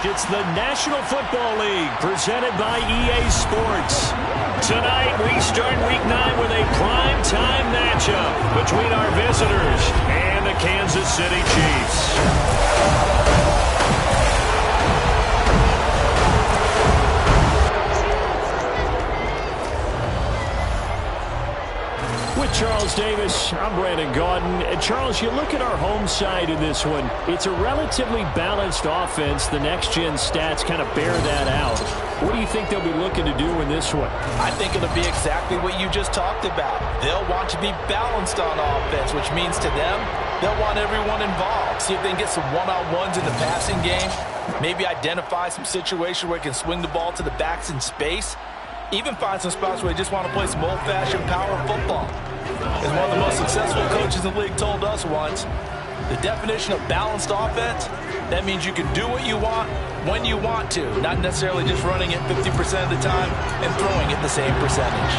It's the National Football League presented by EA Sports. Tonight we start Week 9 with a prime-time matchup between our visitors and the Kansas City Chiefs. Charles Davis, I'm Brandon Gaudin. And Charles, you look at our home side in this one. It's a relatively balanced offense. The next-gen stats kind of bear that out. What do you think they'll be looking to do in this one? I think it'll be exactly what you just talked about. They'll want to be balanced on offense, which means to them, they'll want everyone involved. See if they can get some one-on-ones in the passing game. Maybe identify some situation where they can swing the ball to the backs in space. Even find some spots where they just want to play some old-fashioned power football. As one of the most successful coaches in the league told us once, the definition of balanced offense, that means you can do what you want when you want to, not necessarily just running it 50% of the time and throwing it the same percentage.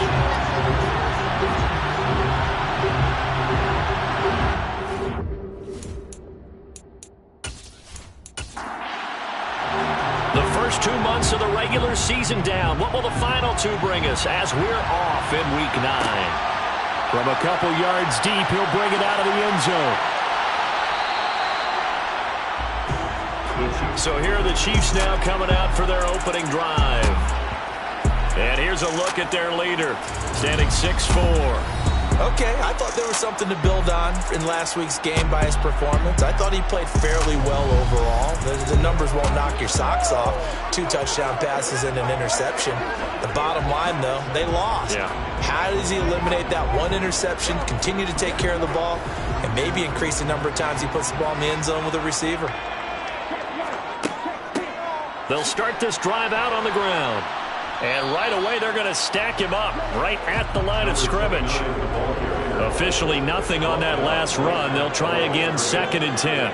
The first 2 months of the regular season down. What will the final two bring us as we're off in Week 9? From a couple yards deep, he'll bring it out of the end zone. So here are the Chiefs now coming out for their opening drive. And here's a look at their leader, standing 6'4". Okay, I thought there was something to build on in last week's game by his performance. I thought he played fairly well overall. The numbers won't knock your socks off. 2 touchdown passes and an interception. The bottom line, though, they lost. Yeah. How does he eliminate that one interception, continue to take care of the ball, and maybe increase the number of times he puts the ball in the end zone with a receiver? They'll start this drive out on the ground. And right away, they're going to stack him up right at the line of scrimmage. Officially nothing on that last run. They'll try again, 2nd and 10.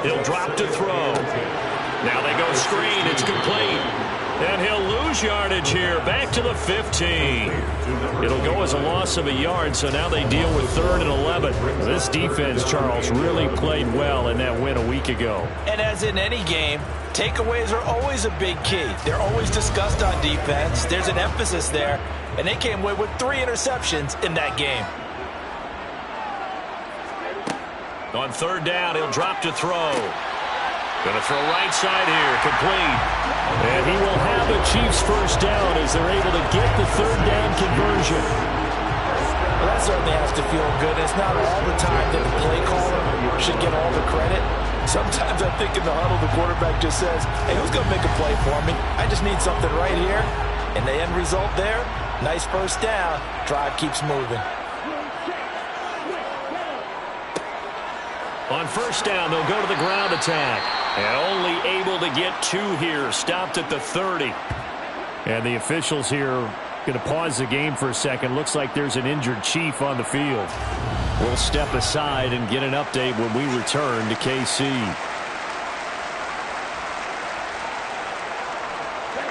He'll drop to throw. Now they go screen. It's complete. And he'll lose yardage here. Back to the 15. It'll go as a loss of a yard, so now they deal with 3rd and 11. This defense, Charles, really played well in that win a week ago. And as in any game, takeaways are always a big key. They're always discussed on defense. There's an emphasis there, and they came away with 3 interceptions in that game. On 3rd down, he'll drop to throw. Going to throw right side here, complete. And he will have the Chiefs first down as they're able to get the 3rd down conversion. Well, that certainly has to feel good. It's not all the time that the play caller should get all the credit. Sometimes I think in the huddle, the quarterback just says, hey, who's going to make a play for me? I just need something right here. And the end result there, nice first down. Drive keeps moving. On 1st down, they'll go to the ground attack. And only able to get 2 here, stopped at the 30. And the officials here going to pause the game for a second. Looks like there's an injured Chief on the field. We'll step aside and get an update when we return to KC.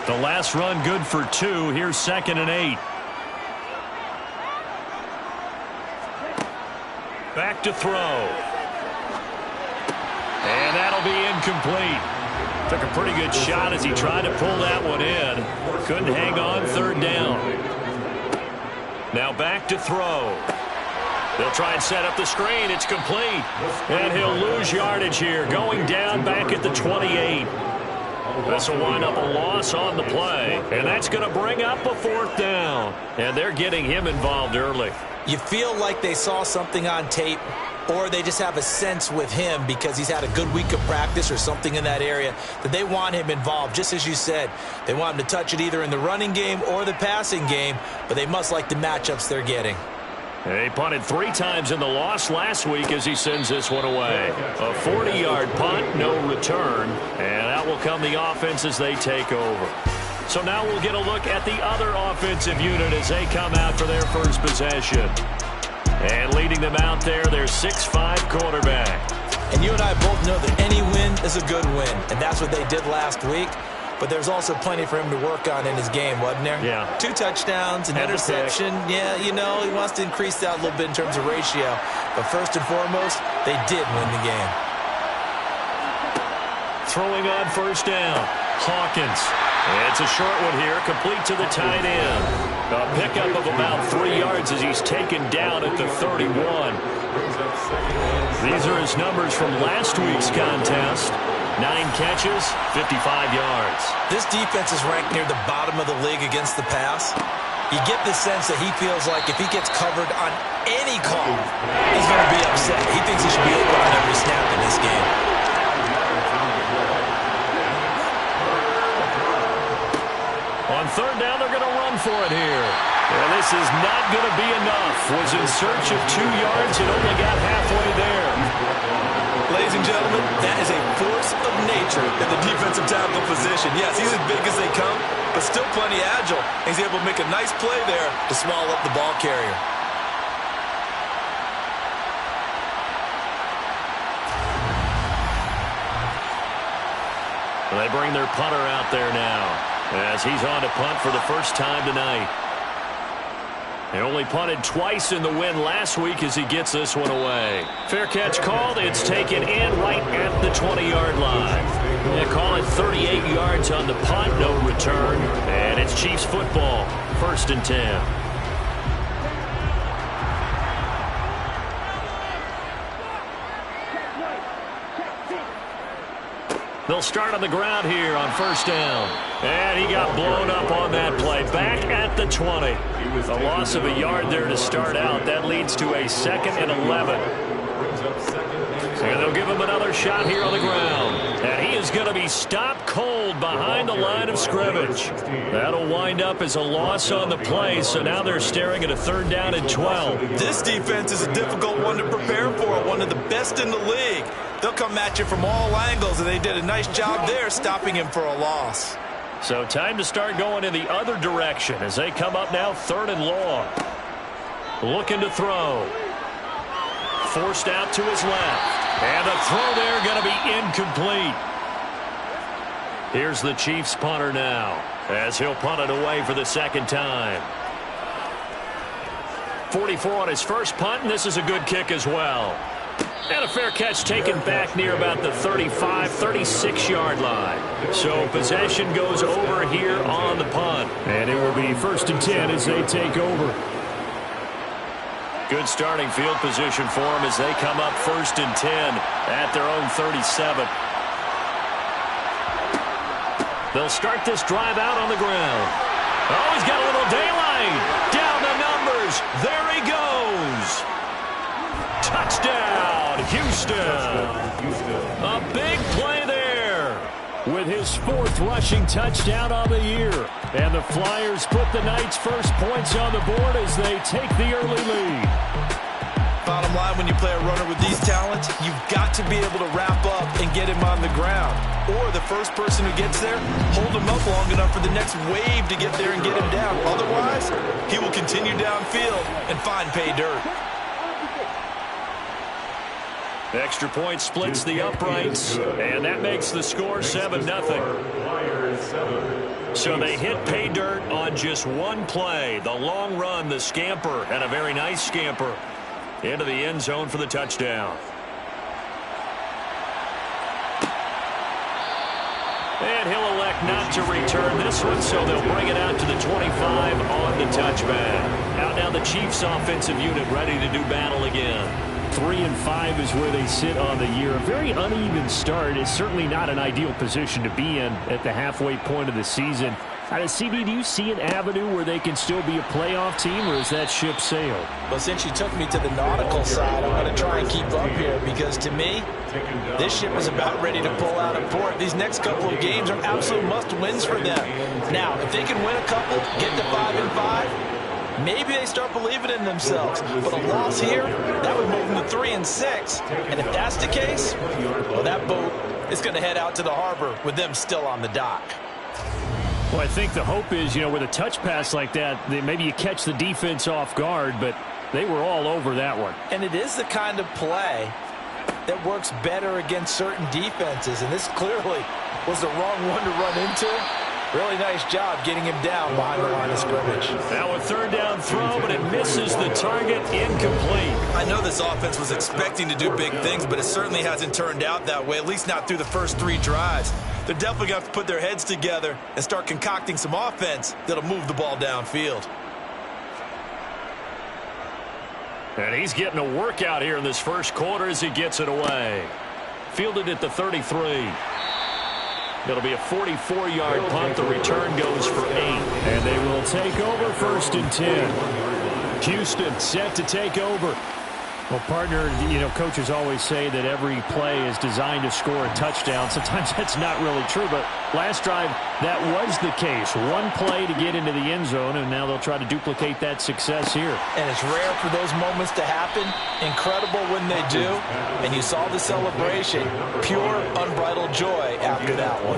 The last run good for 2. Here's 2nd and 8. Back to throw. And that'll be incomplete. Took a pretty good shot as he tried to pull that one in. Couldn't hang on, 3rd down. Now back to throw. They'll try and set up the screen. It's complete. And he'll lose yardage here, going down back at the 28. This will wind up a loss on the play. And that's going to bring up a 4th down. And they're getting him involved early. You feel like they saw something on tape, or they just have a sense with him because he's had a good week of practice or something in that area that they want him involved. Just as you said, they want him to touch it either in the running game or the passing game, but they must like the matchups they're getting. He punted 3 times in the loss last week as he sends this one away. A 40-yard punt, no return, and out will come the offense as they take over. So now we'll get a look at the other offensive unit as they come out for their first possession. And leading them out there, their 6'5" quarterback. And you and I both know that any win is a good win, and that's what they did last week. But there's also plenty for him to work on in his game, wasn't there? Yeah. 2 touchdowns, an interception. Yeah, you know, he wants to increase that a little bit in terms of ratio. But first and foremost, they did win the game. throwing on first down. Hawkins. It's a short one here, complete to the tight end. A pickup of about 3 yards as he's taken down at the 31. These are his numbers from last week's contest. 9 catches, 55 yards. This defense is ranked near the bottom of the league against the pass. You get the sense that he feels like if he gets covered on any call, he's going to be upset. He thinks he should be open on every snap in this game. On third down, they're going to run for it here. And this is not going to be enough. Was in search of 2 yards and only got halfway there. Ladies and gentlemen, that is a force of nature in the defensive tackle position. Yes, he's as big as they come, but still plenty agile. He's able to make a nice play there to swallow up the ball carrier. They bring their punter out there now as he's on to punt for the first time tonight. They only punted twice in the win last week as he gets this one away. Fair catch called. It's taken in right at the 20-yard line. They call it 38 yards on the punt, no return. And it's Chiefs football, 1st and 10. They'll start on the ground here on first down. And he got blown up on that play. Back at the 20. A loss of a yard there to start out. That leads to a 2nd and 11. And they'll give him another shot here on the ground. And he is going to be stopped cold behind the line of scrimmage. That'll wind up as a loss on the play. So now they're staring at a 3rd down and 12. This defense is a difficult one to prepare for. One of the best in the league. They'll come at you from all angles, and they did a nice job there stopping him for a loss. So time to start going in the other direction as they come up now 3rd and long. Looking to throw. Forced out to his left. And the throw there going to be incomplete. Here's the Chiefs punter now as he'll punt it away for the 2nd time. 44 on his first punt, and this is a good kick as well. And a fair catch taken back near about the 35, 36-yard line. So possession goes over here on the punt. And it will be 1st and 10 as they take over. Good starting field position for them as they come up 1st and 10 at their own 37. They'll start this drive out on the ground. Oh, he's got a little daylight. Down the numbers. There he goes. Touchdown, Houston. A big play there with his 4th rushing touchdown on the year. And the Flyers put the Knights' first points on the board as they take the early lead. Bottom line, when you play a runner with these talents, you've got to be able to wrap up and get him on the ground. Or the first person who gets there, hold him up long enough for the next wave to get there and get him down. Otherwise, he will continue downfield and find pay dirt. Extra point splits the uprights, and that makes the score 7-0. So they hit pay dirt on just one play. The long run, the scamper, and a very nice scamper into the end zone for the touchdown. And he'll elect not to return this one, so they'll bring it out to the 25 on the touchback. Out now the Chiefs offensive unit ready to do battle again. 3-5 is where they sit on the year. A very uneven start is certainly not an ideal position to be in at the halfway point of the season. CB, do you see an avenue where they can still be a playoff team, or is that ship sailed? Well, since you took me to the nautical side, I'm going to try and keep up here because, to me, this ship is about ready to pull out of port. These next couple of games are absolute must-wins for them. Now, if they can win a couple, get to 5-5, maybe they start believing in themselves. But a loss here, that would move them to 3-6. And if that's the case, well, that boat is going to head out to the harbor with them still on the dock. Well, I think the hope is, with a touch pass like that, maybe you catch the defense off guard, but they were all over that one. And it is the kind of play that works better against certain defenses, and this clearly was the wrong one to run into. Really nice job getting him down behind the line of scrimmage. Now a third down throw, but it misses the target, incomplete. I know this offense was expecting to do big things, but it certainly hasn't turned out that way, at least not through the first 3 drives. They're definitely going to have to put their heads together and start concocting some offense that'll move the ball downfield. And he's getting a workout here in this first quarter as he gets it away. Fielded at the 33. It'll be a 44-yard punt. The return goes for 8. And they will take over 1st and 10. Houston set to take over. Well, partner, coaches always say that every play is designed to score a touchdown. Sometimes that's not really true, but last drive, that was the case. One play to get into the end zone, and now they'll try to duplicate that success here. And it's rare for those moments to happen. Incredible when they do. And you saw the celebration. Pure, unbridled joy after that one.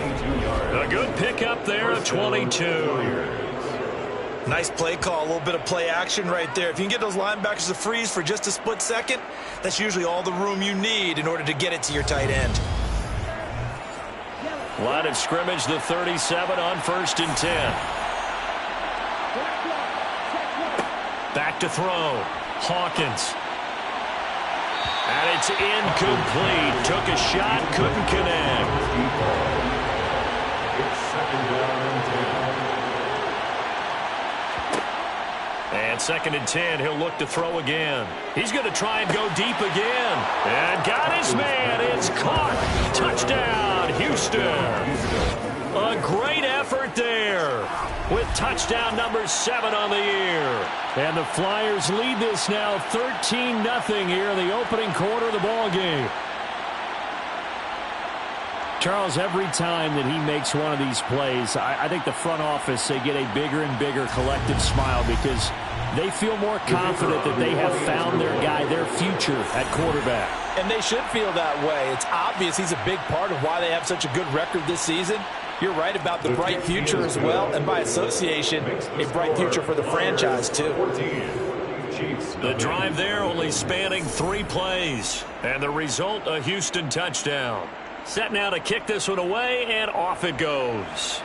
A good pickup there of 22. Nice play call, a little bit of play action right there. If you can get those linebackers to freeze for just a split second, that's usually all the room you need in order to get it to your tight end. Line of scrimmage, the 37 on 1st and 10. Back to throw. Hawkins. And it's incomplete. Took a shot, couldn't connect. It's 2nd down and 10. And 2nd and 10, he'll look to throw again. He's going to try and go deep again. And got his man. It's caught. Touchdown, Houston. A great effort there with touchdown number 7 on the year. And the Flyers lead this now 13-0 here in the opening quarter of the ball game. Charles, every time that he makes one of these plays, I think the front office, they get a bigger and bigger collective smile because they feel more confident that they have found their guy, their future at quarterback. And they should feel that way. It's obvious he's a big part of why they have such a good record this season. You're right about the bright future as well, and by association, a bright future for the franchise too. The drive there only spanning 3 plays, and the result, a Houston touchdown. Set now to kick this one away, and off it goes.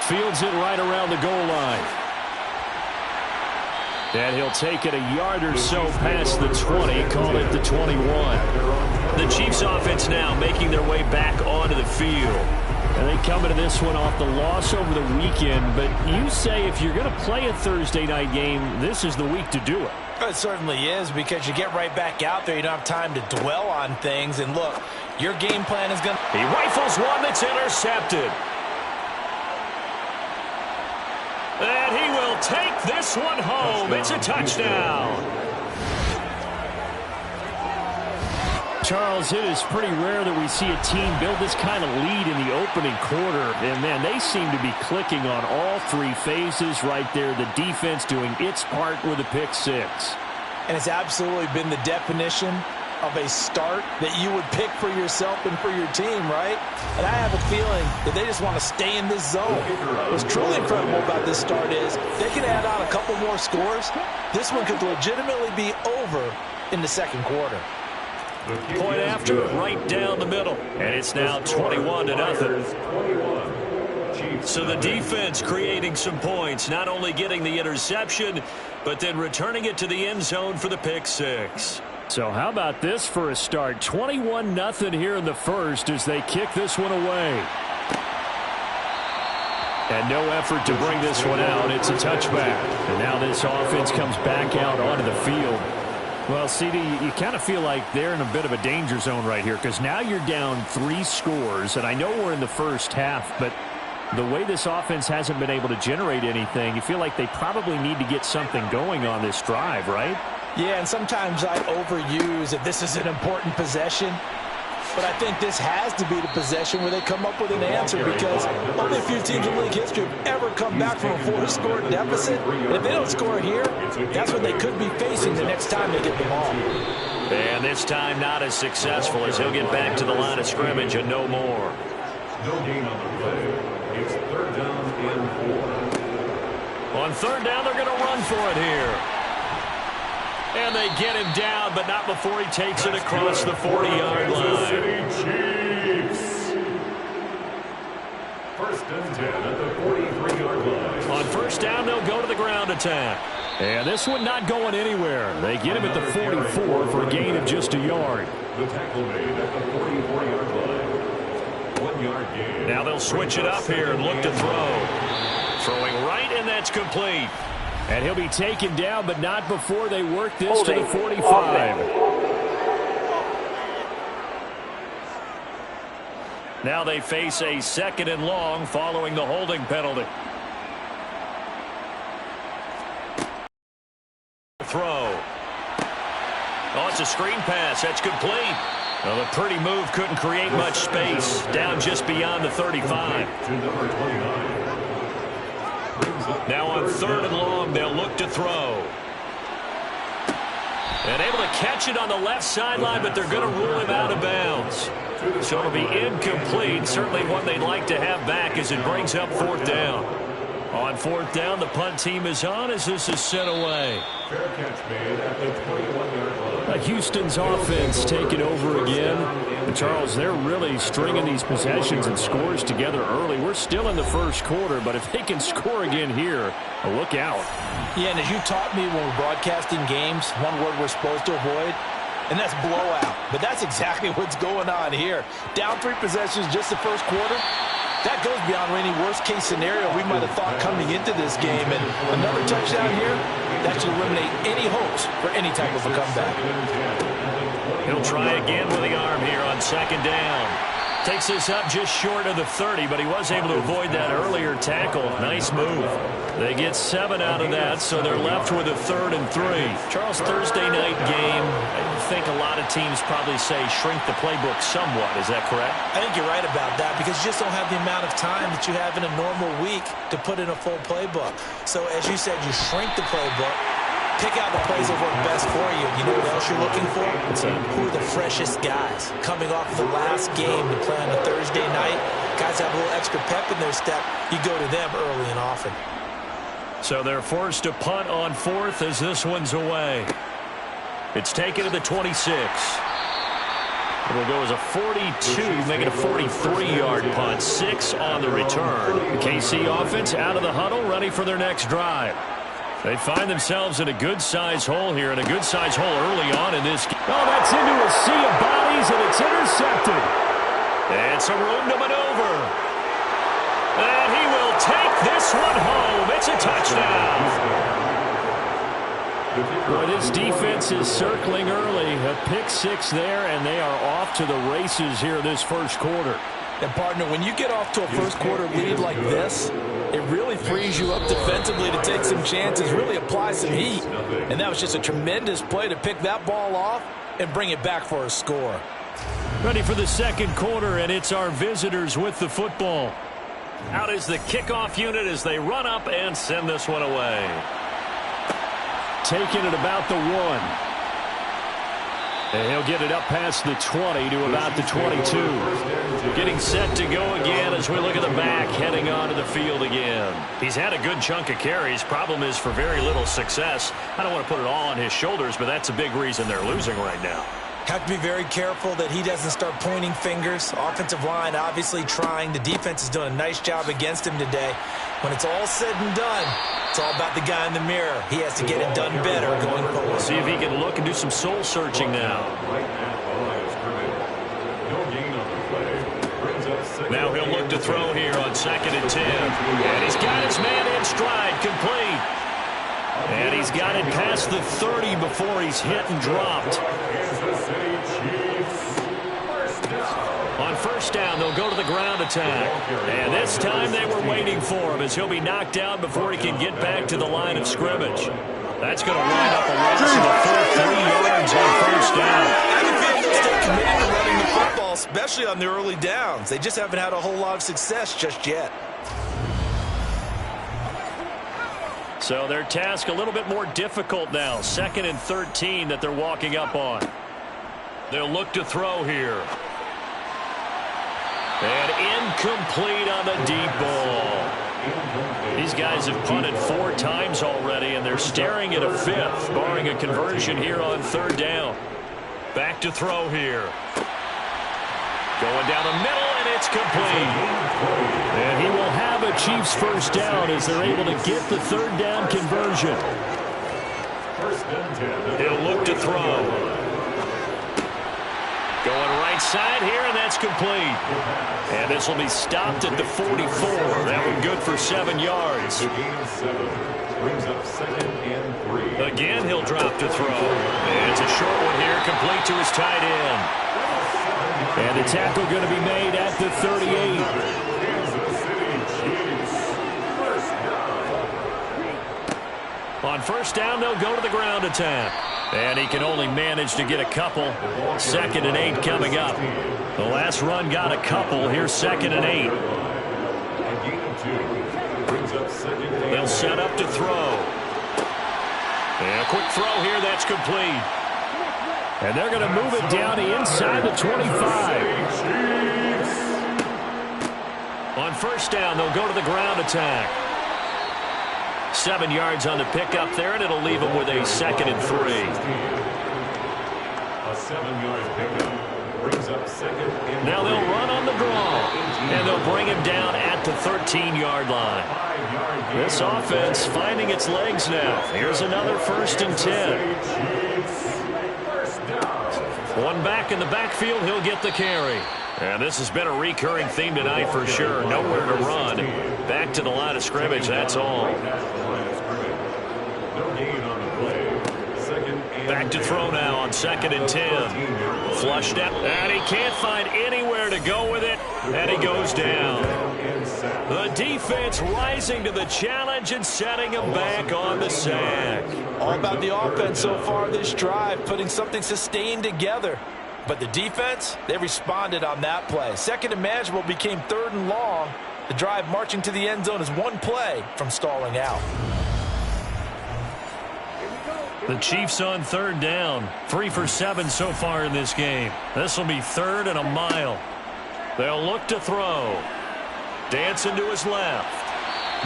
Fields it right around the goal line. And he'll take it a yard or so past the 20, call it the 21. The Chiefs offense now making their way back onto the field. And they come into this one off the loss over the weekend, but you say if you're going to play a Thursday night game, this is the week to do it. It certainly is, because you get right back out there. You don't have time to dwell on things. And look, your game plan is going to... He rifles one that's intercepted. And he will take this one home. It's a touchdown. Charles, it is pretty rare that we see a team build this kind of lead in the opening quarter. And, man, they seem to be clicking on all 3 phases right there. The defense doing its part with a pick 6. And it's absolutely been the definition of a start that you would pick for yourself and for your team, right? And I have a feeling that they just want to stay in this zone. What's truly incredible about this start is they can add on a couple more scores. This one could legitimately be over in the 2nd quarter. Point after, right down the middle. And it's now 21-0. So the defense creating some points, not only getting the interception, but then returning it to the end zone for the pick 6. So how about this for a start? 21-0 here in the first as they kick this one away. And no effort to bring this one out. It's a touchback. And now this offense comes back out onto the field. Well, CD, you kind of feel like they're in a bit of a danger zone right here because now you're down 3 scores, and I know we're in the first half, but the way this offense hasn't been able to generate anything, you feel like they probably need to get something going on this drive, right? Yeah, and sometimes I overuse if this is an important possession. But I think this has to be the possession where they come up with an answer, because only a few teams in league history have ever come back from a 4-score deficit. And if they don't score here, that's what they could be facing the next time they get the ball. And this time not as successful as he'll get back to the line of scrimmage and no more. No gain on the play. It's 3rd down and 4. On 3rd down, they're going to run for it here. And they get him down, but not before he takes it across the 40-yard line. First and 10 at the 43-yard line. On first down, they'll go to the ground attack. And this one not going anywhere. They get him at the 44 for a gain of just a yard. The tackle made at the 44-yard line. 1 yard gain. Now they'll switch it up here and look to throw. Throwing right, and that's complete. And he'll be taken down, but not before they work this to the 45. Now they face a 2nd and long following the holding penalty. Throw. Oh, it's a screen pass. That's complete. Well, the pretty move couldn't create much space. Down just beyond the 35. Now on 3rd and long, they'll look to throw. And able to catch it on the left sideline, but they're going to rule him out of bounds. So it'll be incomplete. Certainly one they'd like to have back as it brings up 4th down. On 4th down, the punt team is on as this is sent away. Fair catch made at the 21-yard line. Houston's offense taking over again. And Charles, they're really stringing these possessions and scores together early. We're still in the first quarter, but if they can score again here, look out. Yeah, and as you taught me when we're broadcasting games, one word we're supposed to avoid, and that's blowout. But that's exactly what's going on here. Down 3 possessions just the first quarter. That goes beyond any worst-case scenario we might have thought coming into this game. And another touchdown here, that should eliminate any hopes for any type of a comeback. He'll try again with the arm here on 2nd down. Takes this up just short of the 30, but he was able to avoid that earlier tackle. Nice move. They get 7 out of that, so they're left with a 3rd and 3. Charles, Thursday night game, I think a lot of teams probably say shrink the playbook somewhat. Is that correct? I think you're right about that because you just don't have the amount of time that you have in a normal week to put in a full playbook. So as you said, you shrink the playbook. Pick out the plays that work best for you. You know what else you're looking for? Who are the freshest guys? Coming off the last game to play on a Thursday night, guys have a little extra pep in their step. You go to them early and often. So they're forced to punt on 4th as this one's away. It's taken to the 26. It'll go as a 42, make it a 43-yard punt. 6 on the return. The KC offense out of the huddle, ready for their next drive. They find themselves in a good-sized hole here, and a good-sized hole early on in this game. Oh, that's into a sea of bodies, and it's intercepted. And some room to maneuver. And he will take this one home. It's a touchdown. Well, this defense is circling early. A pick 6 there, and they are off to the races here this first quarter. And, partner, when you get off to a first-quarter lead like this, it really frees you up defensively to take some chances, really apply some heat. And that was just a tremendous play to pick that ball off and bring it back for a score. Ready for the second quarter, and it's our visitors with the football. Out is the kickoff unit as they run up and send this one away. Taking it about the 1. And he'll get it up past the 20 to about the 22. Getting set to go again as we look at the back, heading onto the field again. He's had a good chunk of carries. Problem is for very little success. I don't want to put it all on his shoulders, but that's a big reason they're losing right now. Have to be very careful that he doesn't start pointing fingers. Offensive line obviously trying. The defense has done a nice job against him today. When it's all said and done, it's all about the guy in the mirror. He has to get it done better going forward. See if he can look and do some soul searching now. Now he'll look to throw here on 2nd and 10. And he's got his man in stride, complete. And he's got it past the 30 before he's hit and dropped. On first down, they'll go to the ground attack. And this time they were waiting for him as he'll be knocked down before he can get back to the line of scrimmage. That's going to wind up a loss of the full 3 yards on first down. I think they'll stay committed to running the football, especially on the early downs. They just haven't had a whole lot of success just yet. So their task a little bit more difficult now. 2nd and 13 that they're walking up on. They'll look to throw here. And incomplete on the deep ball. These guys have punted 4 times already, and they're staring at a 5th, barring a conversion here on 3rd down. Back to throw here. Going down the middle, and it's complete. And he will have a Chiefs first down as they're able to get the third down conversion. He'll look to throw. Going right side here, and that's complete. And this will be stopped at the 44. That one good for 7 yards. Brings up 2nd and 3. Again, he'll drop to throw. And it's a short one here, complete to his tight end. And the tackle going to be made at the 38. On first down, they'll go to the ground attack. And he can only manage to get a couple. 2nd and 8 coming up. The last run got a couple. Here's 2nd and 8. They'll set up to throw. And a quick throw here, that's complete. And they're going to move it down to inside the 25. On first down, they'll go to the ground attack. 7 yards on the pickup there, and it'll leave them with a 2nd and 3. A 7-yard pickup brings up 2nd and now they'll run on the draw, and they'll bring him down at the 13-yard line. This offense finding its legs now. Here's another 1st and 10. One back in the backfield, he'll get the carry. And this has been a recurring theme tonight for sure. Nowhere to run. Back to the line of scrimmage, that's all. Back to throw now on 2nd and 10. Flushed out, and he can't find anywhere to go with it, and he goes down. The defense rising to the challenge and setting him back on the sack. All about the offense so far this drive, putting something sustained together. But the defense, they responded on that play. 2nd and manageable became 3rd and long. The drive marching to the end zone is one play from stalling out. The Chiefs on 3rd down. 3 for 7 so far in this game. This will be 3rd and a mile. They'll look to throw. Dancing to his left.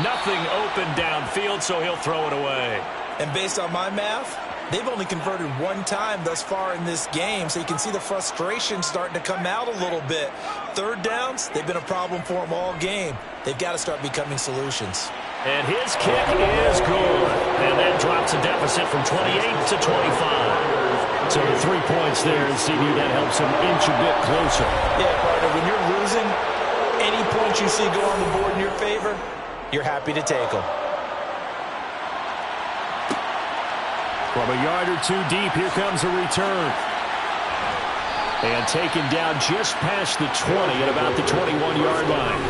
Nothing open downfield, so he'll throw it away. And based on my math, they've only converted one time thus far in this game, so you can see the frustration starting to come out a little bit. 3rd downs, they've been a problem for them all game. They've got to start becoming solutions. And his kick is good. And that drops a deficit from 28 to 25. So the 3 points there, and CD, that helps him inch a bit closer. Yeah, partner, when you're losing, any points you see go on the board in your favor, you're happy to take them. From a yard or two deep, here comes a return. And taken down just past the 20 at about the 21-yard line.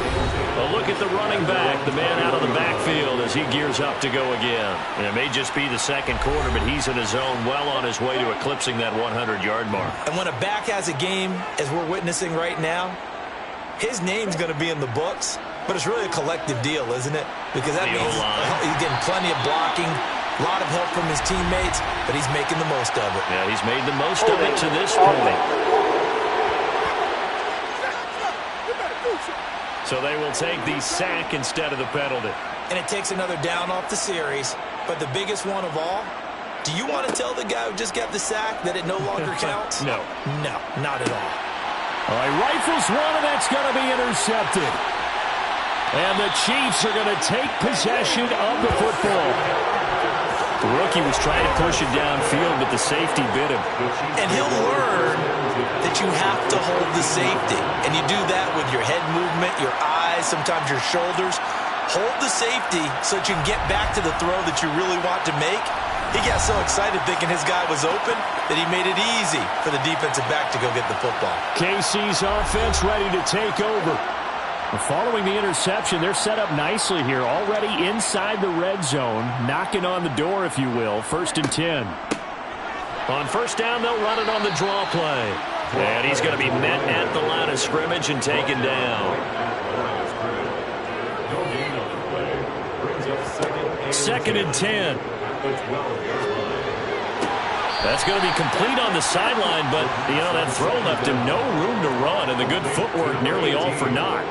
A look at the running back, the man out of the backfield as he gears up to go again. And it may just be the 2nd quarter, but he's in his zone, well on his way to eclipsing that 100-yard mark. And when a back has a game, as we're witnessing right now, his name's going to be in the books, but it's really a collective deal, isn't it? Because that means he's getting plenty of blocking, a lot of help from his teammates, but he's making the most of it. Yeah, he's made the most of it to this point. So they will take the sack instead of the penalty. And it takes another down off the series. But the biggest one of all, do you want to tell the guy who just got the sack that it no longer counts? No. No, not at all. All right, rifles one, and that's going to be intercepted. And the Chiefs are going to take possession of the football. The rookie was trying to push it downfield, but the safety bit him. And he'll learn that you have to hold the safety. And you do that with your head movement, your eyes, sometimes your shoulders. Hold the safety so that you can get back to the throw that you really want to make. He got so excited thinking his guy was open that he made it easy for the defensive back to go get the football. KC's offense ready to take over. Following the interception, they're set up nicely here, already inside the red zone, knocking on the door, if you will. 1st and 10. On first down, they'll run it on the draw play. And he's going to be met at the line of scrimmage and taken down. 2nd and 10. That's going to be complete on the sideline, but, you know, that throw left him no room to run, and the good footwork nearly all for naught.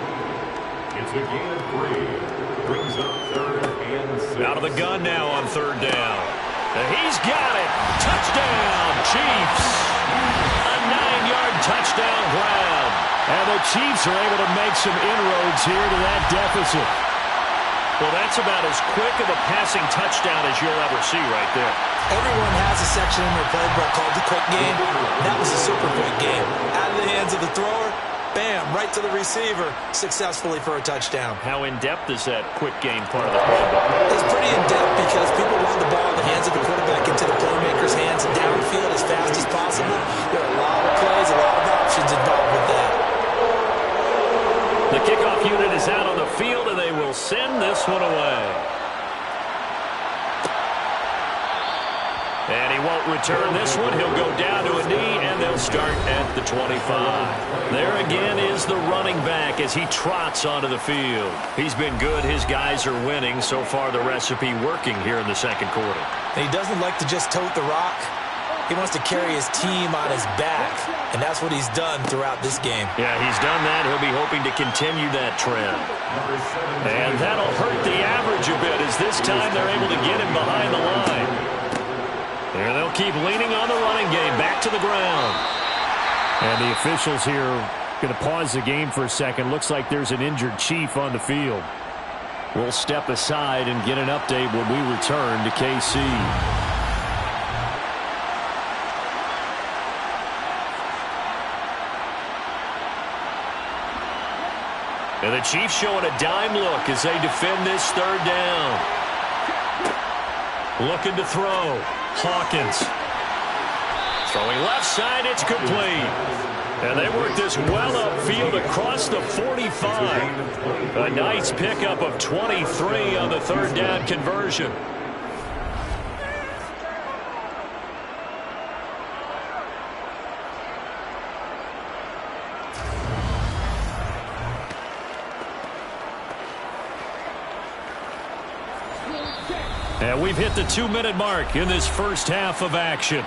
It's a gain of 3. Brings up 3rd and 6. Out of the gun now on 3rd down. And he's got it. Touchdown, Chiefs. A 9-yard touchdown grab. And the Chiefs are able to make some inroads here to that deficit. Well, that's about as quick of a passing touchdown as you'll ever see right there. Everyone has a section in their playbook called the quick game. That was a super quick game. Out of the hands of the thrower, bam, right to the receiver, successfully for a touchdown. How in-depth is that quick game part of the playbook? It's pretty in-depth because people want the ball in the hands of the quarterback into the playmaker's hands downfield as fast as possible. There are a lot of plays, a lot of options involved with that. The kickoff unit is out on the field, and they will send this one away. And he won't return this one. He'll go down to a knee, and they'll start at the 25. There again is the running back as he trots onto the field. He's been good. His guys are winning. So far, the recipe working here in the second quarter. And he doesn't like to just tote the rock. He wants to carry his team on his back, and that's what he's done throughout this game. Yeah, he's done that. He'll be hoping to continue that trend. And that'll hurt the average a bit as this time they're able to get him behind the line. And they'll keep leaning on the running game. Back to the ground. And the officials here going to pause the game for a second. Looks like there's an injured Chief on the field. We'll step aside and get an update when we return to KC. And the Chiefs showing a dime look as they defend this third down. Looking to throw. Hawkins. Throwing left side, it's complete. And they work this well upfield across the 45. A nice pickup of 23 on the third down conversion. And we've hit the 2-minute mark in this first half of action.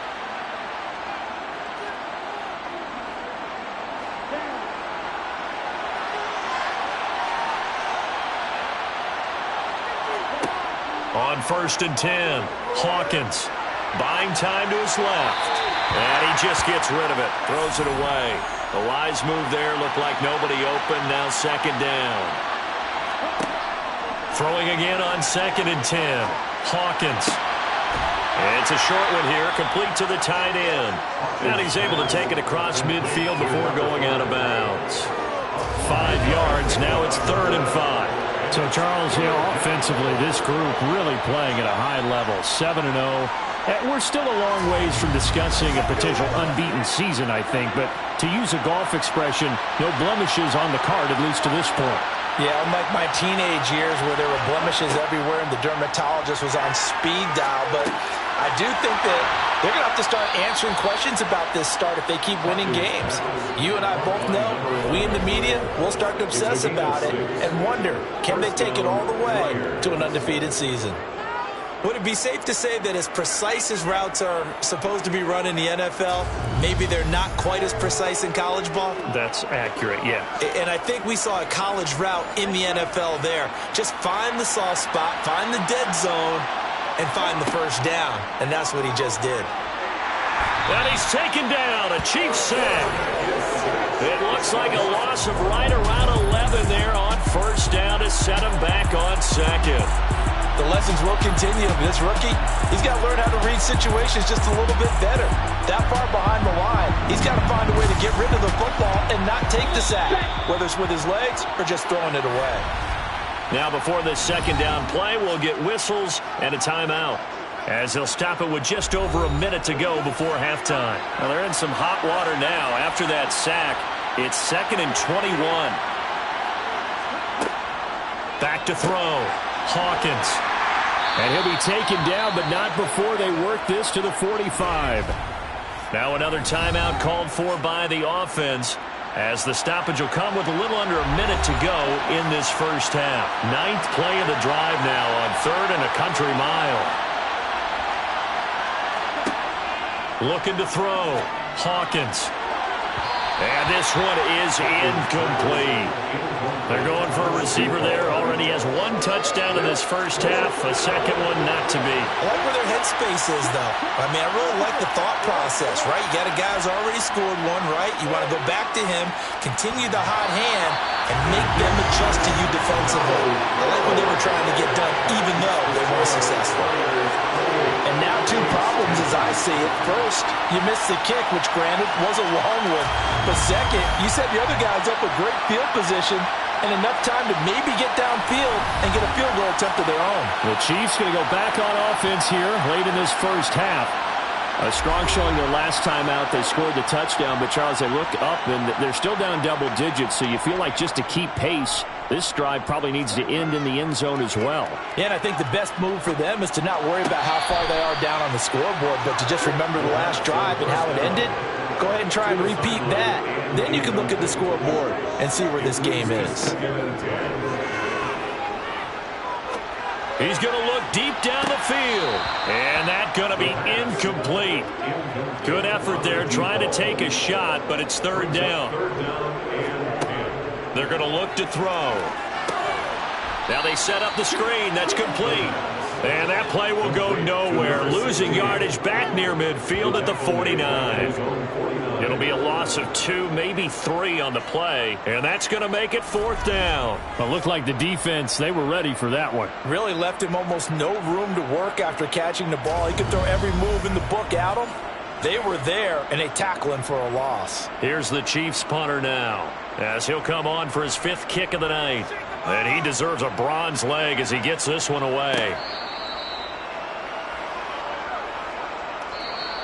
On 1st and 10, Hawkins buying time to his left. And he just gets rid of it, throws it away. A wise move there, looked like nobody open, now second down. Throwing again on 2nd and 10. Hawkins. It's a short one here, complete to the tight end. And he's able to take it across midfield before going out of bounds. 5 yards, now it's 3rd and 5. So, Charles, offensively, this group really playing at a high level, 7-0. We're still a long ways from discussing a potential unbeaten season, I think. But to use a golf expression, no blemishes on the card, at least to this point. Yeah, unlike my teenage years where there were blemishes everywhere and the dermatologist was on speed dial. But I do think that they're going to have to start answering questions about this start if they keep winning games. You and I both know, we in the media, we'll start to obsess about it and wonder, can they take it all the way to an undefeated season? Would it be safe to say that as precise as routes are supposed to be run in the NFL, maybe they're not quite as precise in college ball? That's accurate, yeah. And I think we saw a college route in the NFL there. Just find the soft spot, find the dead zone, and find the first down. And that's what he just did. And he's taken down, a Chiefs sack. It looks like a loss of right around 11 there on first down to set him back on second. The lessons will continue. This rookie, he's got to learn how to read situations just a little bit better. That far behind the line, he's got to find a way to get rid of the football and not take the sack, whether it's with his legs or just throwing it away. Now before this second down play, we'll get whistles and a timeout, as they'll stop it with just over a minute to go before halftime. Well, they're in some hot water now. After that sack, it's 2nd and 21. Back to throw. Hawkins. And he'll be taken down, but not before they work this to the 45. Now another timeout called for by the offense, as the stoppage will come with a little under a minute to go in this first half. 9th play of the drive now on 3rd and a country mile. Looking to throw. Hawkins. And this one is incomplete. They're going for a receiver there. Already has one touchdown in this first half. A second one not to be. I like where their headspace is, though. I mean, I really like the thought process, right? You got a guy who's already scored one, right? You want to go back to him, continue the hot hand, and make them adjust to you defensively. I like what they were trying to get done, even though they weren't successful. And now two problems as I see it. First, you missed the kick, which granted was a long one. But second, you set the other guys up with great field position and enough time to maybe get downfield and get a field goal attempt of their own. The Chiefs going to go back on offense here late in this first half. A strong showing their last time out. They scored the touchdown, but Charles, they look up and they're still down double digits, so you feel like just to keep pace, this drive probably needs to end in the end zone as well. Yeah, and I think the best move for them is to not worry about how far they are down on the scoreboard, but to just remember the last drive and how it ended. Go ahead and try and repeat that. Then you can look at the scoreboard and see where this game is. He's going to look deep down the field. And that's going to be incomplete. Good effort there trying to take a shot, but it's third down. They're going to look to throw. Now they set up the screen. That's complete. And that play will go nowhere. Losing yardage back near midfield at the 49. It'll be a loss of 2, maybe 3 on the play. And that's going to make it fourth down. But looked like the defense, they were ready for that one. Really left him almost no room to work after catching the ball. He could throw every move in the book at him. They were there, and they tackle him for a loss. Here's the Chiefs punter now, as he'll come on for his 5th kick of the night. And he deserves a bronze leg as he gets this one away.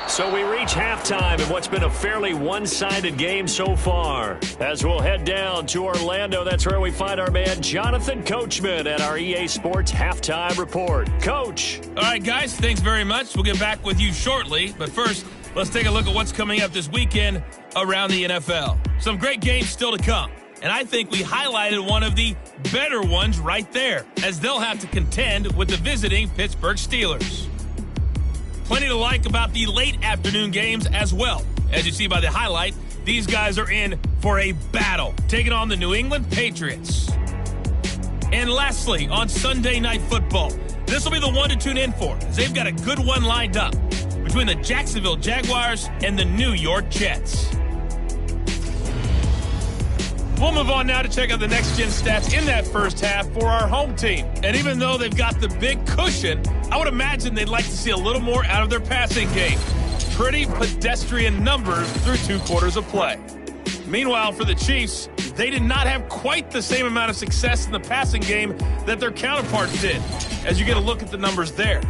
So we reach halftime in what's been a fairly one-sided game so far. As we'll head down to Orlando, that's where we find our man Jonathan Coachman at our EA Sports Halftime Report. Coach. All right, guys, thanks very much. We'll get back with you shortly. But first, let's take a look at what's coming up this weekend around the NFL. Some great games still to come. And I think we highlighted one of the better ones right there, as they'll have to contend with the visiting Pittsburgh Steelers. Plenty to like about the late afternoon games as well. As you see by the highlight, these guys are in for a battle, taking on the New England Patriots. And lastly, on Sunday Night Football, this will be the one to tune in for, as they've got a good one lined up between the Jacksonville Jaguars and the New York Jets. We'll move on now to check out the next-gen stats in that first half for our home team. And even though they've got the big cushion, I would imagine they'd like to see a little more out of their passing game. Pretty pedestrian numbers through 2 quarters of play. Meanwhile, for the Chiefs, they did not have quite the same amount of success in the passing game that their counterparts did, as you get a look at the numbers there.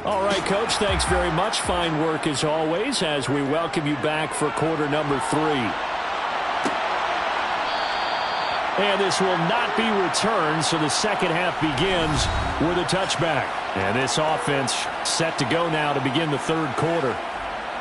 All right, Coach, thanks very much. Fine work as always as we welcome you back for quarter number 3. And this will not be returned, so the second half begins with a touchback. And this offense set to go now to begin the third quarter.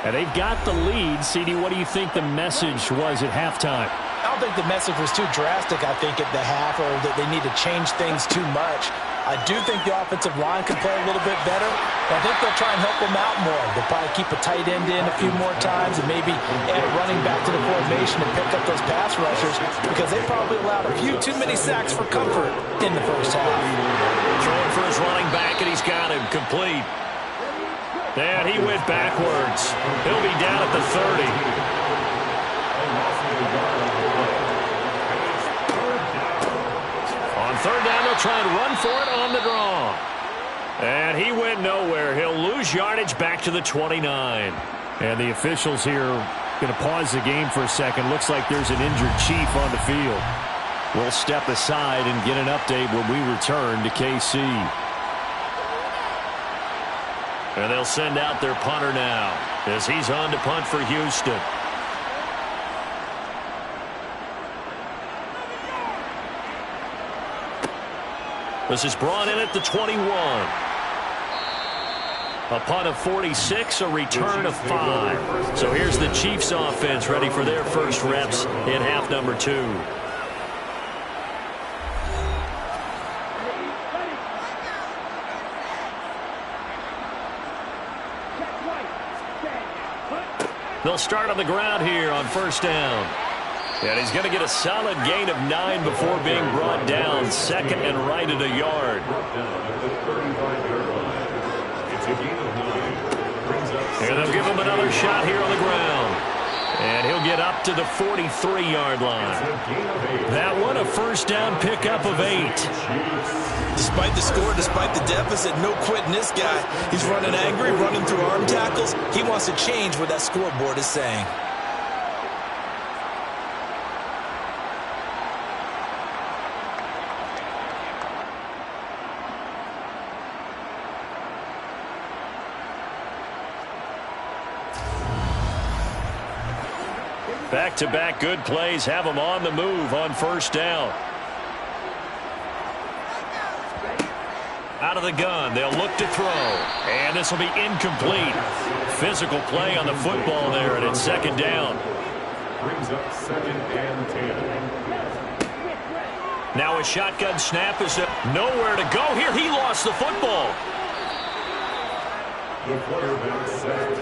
And they've got the lead. CD, what do you think the message was at halftime? I don't think the message was too drastic, I think, at the half, or that they need to change things too much. I do think the offensive line can play a little bit better. I think they'll try and help them out more. They'll probably keep a tight end in a few more times and maybe add a running back to the formation and pick up those pass rushers, because they probably allowed a few too many sacks for comfort in the first half. Throwing for his running back, and he's got him complete. And he went backwards. He'll be down at the 30. Third down, they'll try and run for it on the draw. And he went nowhere. He'll lose yardage back to the 29. And the officials here going to pause the game for a second. Looks like there's an injured Chief on the field. We'll step aside and get an update when we return to KC. And they'll send out their punter now as he's on to punt for Houston. This is brought in at the 21. A punt of 46, a return of 5. So here's the Chiefs offense ready for their first reps in half number 2. They'll start on the ground here on first down. And he's going to get a solid gain of 9 before being brought down. Second and right at a yard. And they'll give him another shot here on the ground. And he'll get up to the 43-yard line. That one, a first down pickup of 8. Despite the score, despite the deficit, no quitting this guy. He's running angry, running through arm tackles. He wants to change what that scoreboard is saying. Back-to-back good plays have him on the move on first down. Out of the gun, they'll look to throw. And this will be incomplete. Physical play on the football there, and it's second down. Brings up 2nd and 10. Now a shotgun snap is nowhere to go here. He lost the football. The quarterback sacked.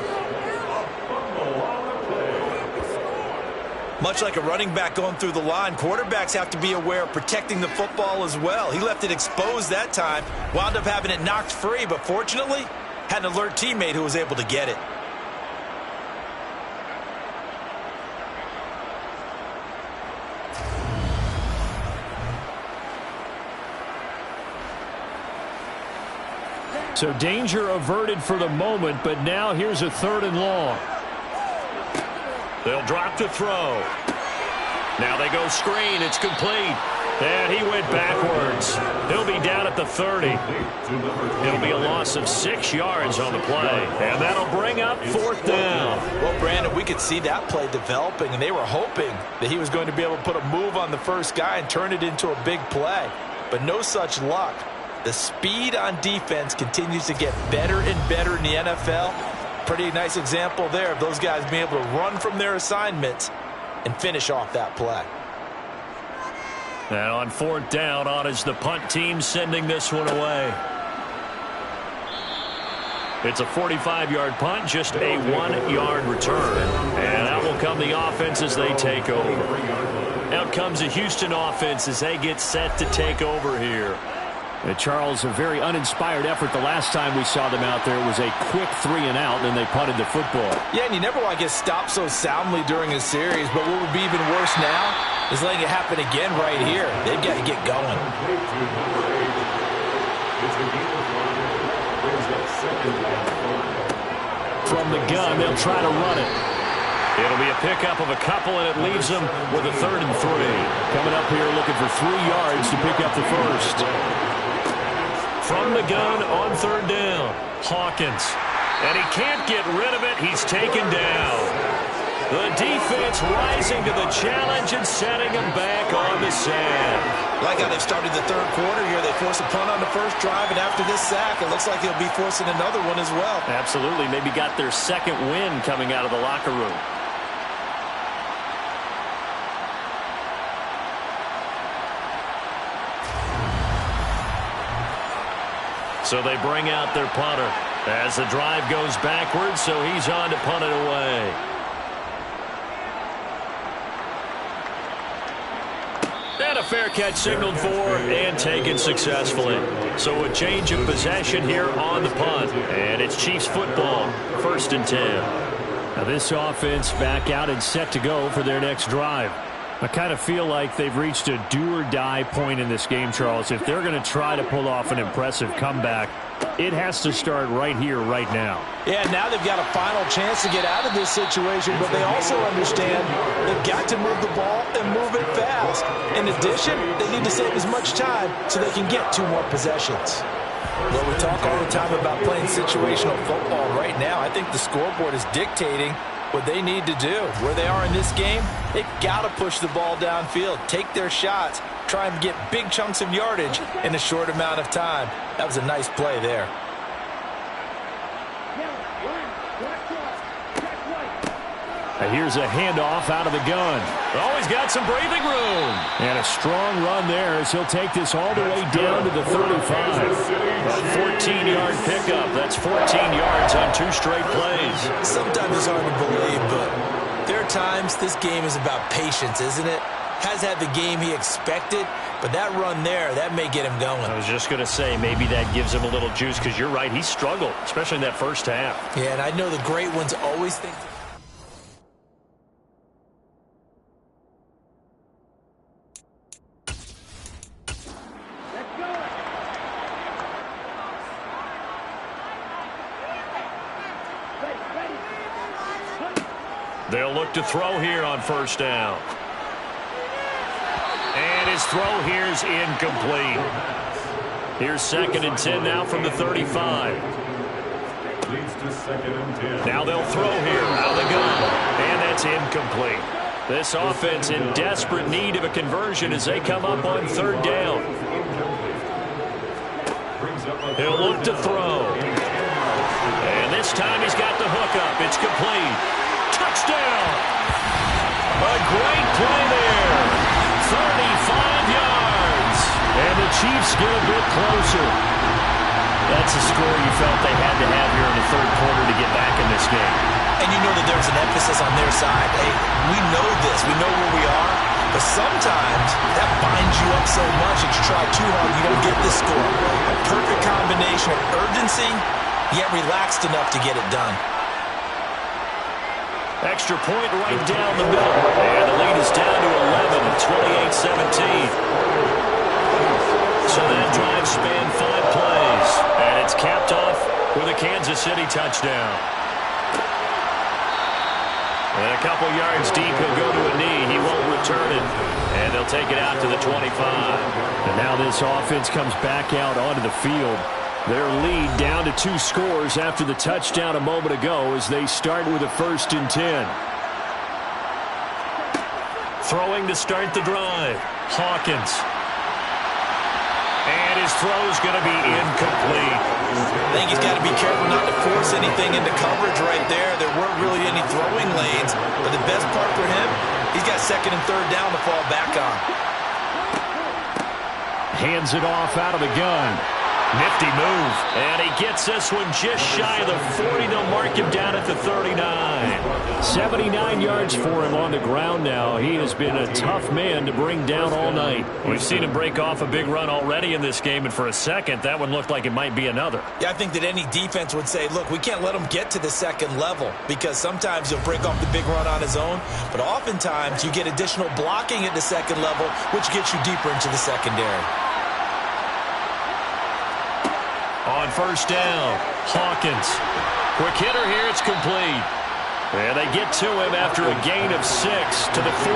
Fumble on the play. Much like a running back going through the line, quarterbacks have to be aware of protecting the football as well. He left it exposed that time, wound up having it knocked free, but fortunately, had an alert teammate who was able to get it. So danger averted for the moment, but now here's a 3rd and long. They'll drop to throw. Now they go screen. It's complete. And he went backwards. He'll be down at the 30. It'll be a loss of 6 yards on the play. And that'll bring up 4th down. Well, Brandon, we could see that play developing, and they were hoping that he was going to be able to put a move on the first guy and turn it into a big play. But no such luck. The speed on defense continues to get better and better in the NFL. Pretty nice example there of those guys being able to run from their assignments and finish off that play. And on 4th down, on is the punt team sending this one away. It's a 45-yard punt, just a 1-yard return. And out will come the offense as they take over. Out comes the Houston offense as they get set to take over here. And Charles, a very uninspired effort the last time we saw them out there. It was a quick 3-and-out, and then they punted the football. Yeah, and you never want to get stopped so soundly during a series, but what would be even worse now is letting it happen again right here. They've got to get going. From the gun, they'll try to run it. It'll be a pickup of a couple, and it leaves them with a 3rd and 3. Coming up here looking for 3 yards to pick up the first. From the gun on 3rd down, Hawkins. And he can't get rid of it. He's taken down. The defense rising to the challenge and setting him back on the sand. Like how they've started the 3rd quarter here. They force a punt on the first drive, and after this sack, it looks like they'll be forcing another one as well. Absolutely. Maybe got their 2nd win coming out of the locker room. So they bring out their punter as the drive goes backwards, so he's on to punt it away. And a fair catch signaled for and taken successfully. So a change of possession here on the punt. And it's Chiefs football, 1st and 10. Now this offense back out and set to go for their next drive. I kind of feel like they've reached a do-or-die point in this game, Charles. If they're going to try to pull off an impressive comeback, it has to start right here, right now. Yeah, now they've got a final chance to get out of this situation, but they also understand they've got to move the ball and move it fast. In addition, they need to save as much time so they can get 2 more possessions. Well, we talk all the time about playing situational football. Right now, I think the scoreboard is dictating what they need to do. Where they are in this game, they've got to push the ball downfield, take their shots, try and get big chunks of yardage in a short amount of time. That was a nice play there. Here's a handoff out of the gun. Oh, he's got some breathing room. And a strong run there as he'll take this all the way down to the 35. A 14-yard pickup. That's 14 yards on 2 straight plays. Sometimes it's hard to believe, but There are times this game is about patience, isn't it? Has had the game he expected, but that run there, that may get him going. I was just going to say, maybe that gives him a little juice, because you're right, he struggled, especially in that first half. Yeah, and I know the great ones always think... They'll look to throw here on first down. And his throw here is incomplete. Here's 2nd and 10 now from the 35. Now they'll throw here out of the gun. And that's incomplete. This offense in desperate need of a conversion as they come up on 3rd down. He'll look to throw. And this time he's got the hook up. It's complete. Touchdown! A great play there. 35 yards. And the Chiefs get a bit closer. That's a score you felt they had to have here in the 3rd quarter to get back in this game. And you know that there's an emphasis on their side. Hey, we know this. We know where we are. But sometimes that binds you up so much that you try too hard, you don't get this score. A perfect combination of urgency, yet relaxed enough to get it done. Extra point right down the middle. And the lead is down to 11 at 28-17. So that drive spanned 5 plays. And it's capped off with a Kansas City touchdown. And a couple yards deep, he'll go to a knee. He won't return it. And they'll take it out to the 25. And now this offense comes back out onto the field. Their lead down to 2 scores after the touchdown a moment ago as they start with a 1st and 10. Throwing to start the drive. Hawkins. And his throw's going to be incomplete. I think he's got to be careful not to force anything into coverage right there. There weren't really any throwing lanes, but the best part for him, he's got 2nd and 3rd down to fall back on. Hands it off out of the gun. Nifty move. And he gets this one just shy of the 40. They'll mark him down at the 39. 79 yards for him on the ground now. He has been a tough man to bring down all night. We've seen him break off a big run already in this game, and for a second, that one looked like it might be another. Yeah, I think that any defense would say, look, we can't let him get to the 2nd level because sometimes he'll break off the big run on his own, but oftentimes you get additional blocking at the 2nd level, which gets you deeper into the secondary. On first down, Hawkins. Quick hitter here, it's complete. And they get to him after a gain of 6 to the 46.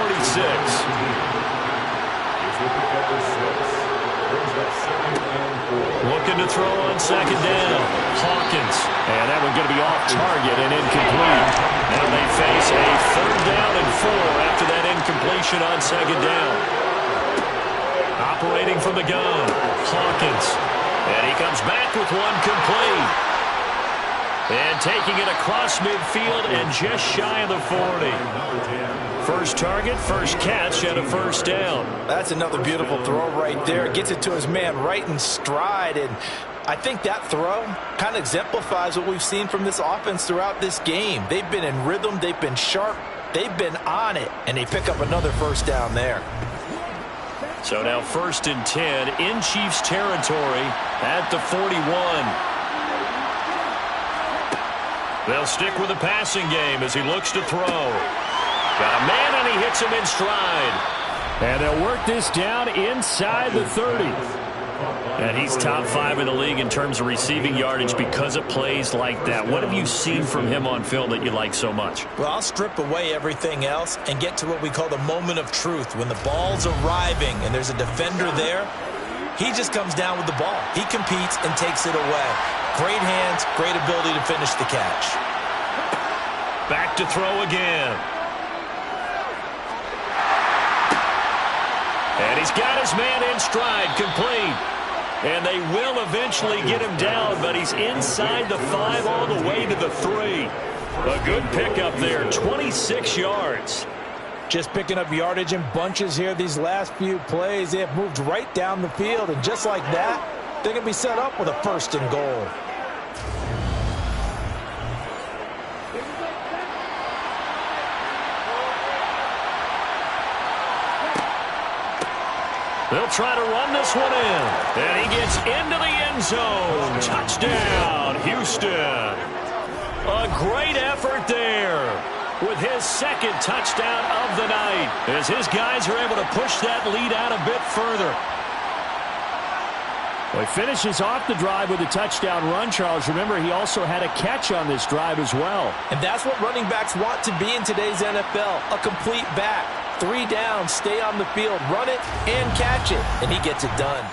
Looking to throw on 2nd down, Hawkins. And that one going to be off target and incomplete. And they face a 3rd down and 4 after that incompletion on 2nd down. Operating from the gun, Hawkins. And he comes back with one complete. And taking it across midfield and just shy of the 40. First target, first catch, and a 1st down. That's another beautiful throw right there. Gets it to his man right in stride. And I think that throw kind of exemplifies what we've seen from this offense throughout this game. They've been in rhythm. They've been sharp. They've been on it. And they pick up another 1st down there. So now 1st and 10 in Chiefs territory at the 41. They'll stick with the passing game as he looks to throw. Got a man and he hits him in stride. And they'll work this down inside the 30. And he's top 5 in the league in terms of receiving yardage because of plays like that. What have you seen from him on film that you like so much? Well, I'll strip away everything else and get to what we call the moment of truth. When the ball's arriving and there's a defender there, he just comes down with the ball. He competes and takes it away. Great hands, great ability to finish the catch. Back to throw again. And he's got his man in stride, complete. And they will eventually get him down, but he's inside the 5 all the way to the 3. A good pickup there, 26 yards. Just picking up yardage in bunches here these last few plays. They have moved right down the field, and just like that, they're going to be set up with a 1st and goal. They'll try to run this one in. And he gets into the end zone. Touchdown, Houston. A great effort there with his second touchdown of the night as his guys are able to push that lead out a bit further. Well, he finishes off the drive with a touchdown run, Charles. Remember, he also had a catch on this drive as well. And that's what running backs want to be in today's NFL, a complete back. 3 downs, stay on the field, run it, and catch it. And he gets it done.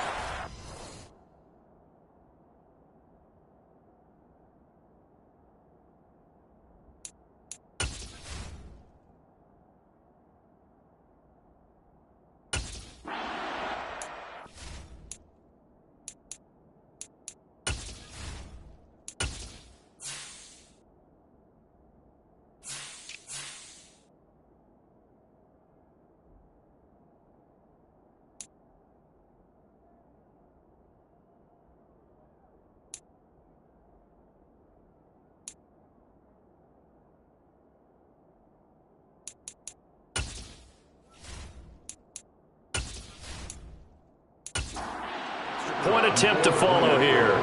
Point attempt to follow here.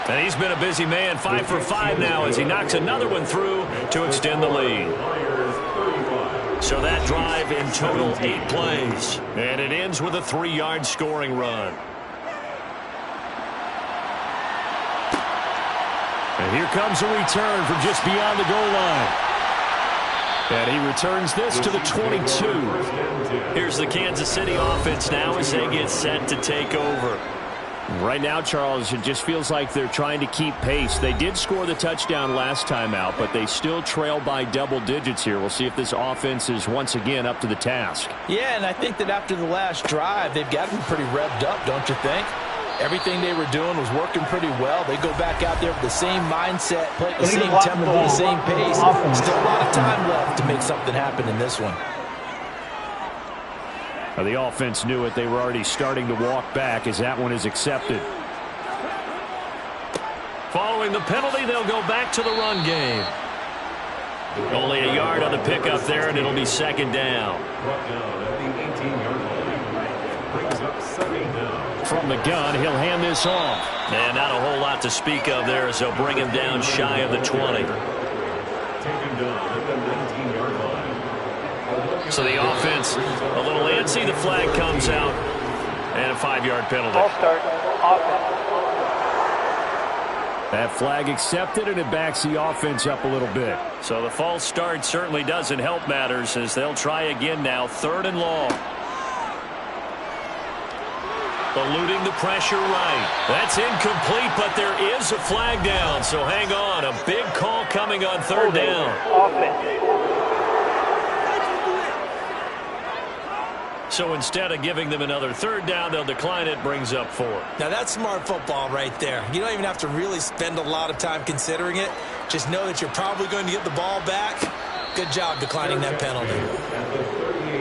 And he's been a busy man, 5 for 5 now as he knocks another one through to extend the lead. So that drive in total 8 plays. And it ends with a 3-yard scoring run. And here comes a return from just beyond the goal line. And he returns this to the 22. Here's the Kansas City offense now as they get set to take over. Right now, Charles, it just feels like they're trying to keep pace. They did score the touchdown last time out, but they still trail by double digits here. We'll see if this offense is once again up to the task. Yeah, and I think that after the last drive, they've got to be pretty revved up, don't you think? Everything they were doing was working pretty well. They go back out there with the same mindset, play at the same tempo, the same pace. Still a lot of time left to make something happen in this one. The offense knew it. They were already starting to walk back as that one is accepted. Following the penalty, they'll go back to the run game. Only a yard on the pickup there, and it'll be second down. Brought down at the 18-yard line. Brings up second down. From the gun, he'll hand this off. And not a whole lot to speak of there as they'll bring him down shy of the 20. Taken down at the 19-yard line. So the offense a little antsy. The flag comes out. And a 5-yard penalty. Ball start. Offense. That flag accepted, and it backs the offense up a little bit. So the false start certainly doesn't help matters as they'll try again now. 3rd and long. Eluding the pressure right. That's incomplete, but there is a flag down. So hang on. A big call coming on 3rd down. Offense. So instead of giving them another 3rd down, they'll decline it. Brings up 4. Now that's smart football right there. You don't even have to really spend a lot of time considering it. Just know that you're probably going to get the ball back. Good job declining that penalty.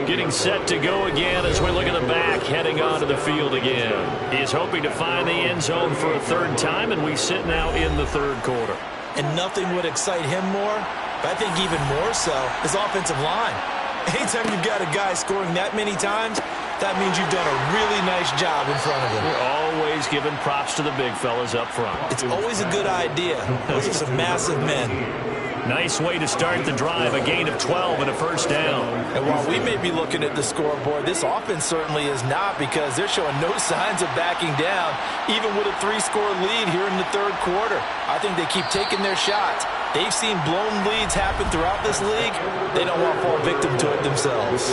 Getting set to go again as we look at the back, heading onto the field again. He's hoping to find the end zone for a 3rd time, and we sit now in the 3rd quarter. And nothing would excite him more, but I think even more so, his offensive line. Anytime you've got a guy scoring that many times, that means you've done a really nice job in front of him. We're always giving props to the big fellas up front. It's always a good idea. Those are some massive men. Nice way to start the drive, a gain of 12 and a 1st down. And while we may be looking at the scoreboard, this offense certainly is not, because they're showing no signs of backing down, even with a 3-score lead here in the 3rd quarter. I think they keep taking their shots. They've seen blown leads happen throughout this league. They don't want to fall victim to it themselves.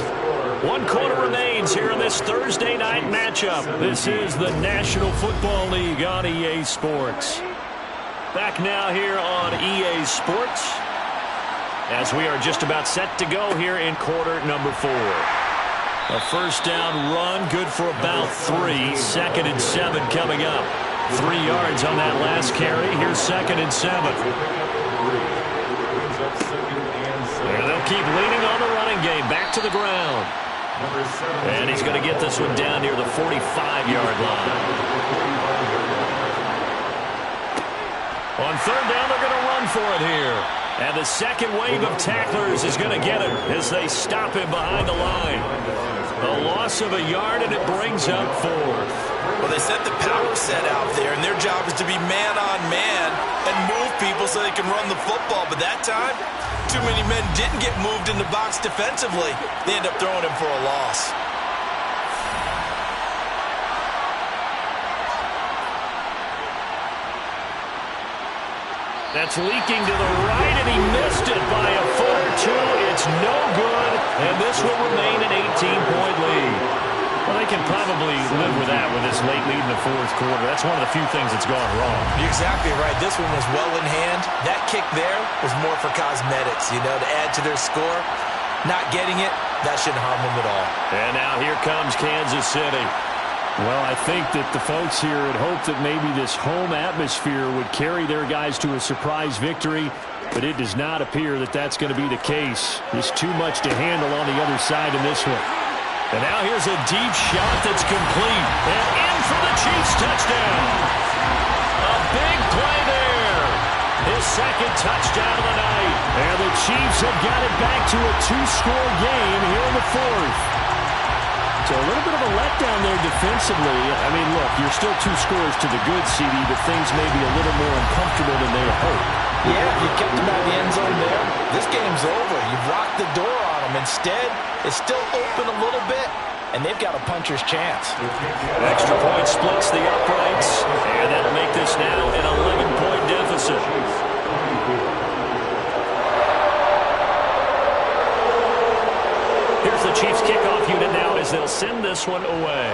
1 quarter remains here in this Thursday night matchup. This is the National Football League on EA Sports. Back now here on EA Sports as we are just about set to go here in quarter number 4. A 1st down run, good for about 3. 2nd and 7 coming up. 3 yards on that last carry. Here's 2nd and 7. And they'll keep leaning on the running game. Back to the ground. And he's going to get this one down near the 45-yard line. On 3rd down, they're going to run for it here. And the second wave of tacklers is going to get him as they stop him behind the line. A loss of a yard, and it brings up 4th. Well, they set the power set out there, and their job is to be man-on-man and move people so they can run the football. But that time, too many men didn't get moved in the box defensively. They end up throwing him for a loss. That's leaking to the right, and he missed it by a foot or two. It's no good, and this will remain an 18-point lead. Well, they can probably live with that with this late lead in the 4th quarter. That's one of the few things that's gone wrong. You're exactly right. This one was well in hand. That kick there was more for cosmetics, to add to their score. Not getting it, that shouldn't harm them at all. And now here comes Kansas City. Well, I think that the folks here had hoped that maybe this home atmosphere would carry their guys to a surprise victory, but it does not appear that that's going to be the case. There's too much to handle on the other side in this one. And now here's a deep shot that's complete. And in for the Chiefs touchdown. A big play there. His second touchdown of the night. And the Chiefs have got it back to a 2-score game here in the 4th. So a little bit of a letdown there defensively. I mean, look, you're still 2 scores to the good, CD, but things may be a little more uncomfortable than they had hoped. Yeah, you kept them out of the end zone there. This game's over. You've locked the door on them. Instead, it's still open a little bit, and they've got a puncher's chance. Extra point splits the uprights, and that'll make this now an 11-point deficit. Here's the Chiefs kickoff unit now as they'll send this one away.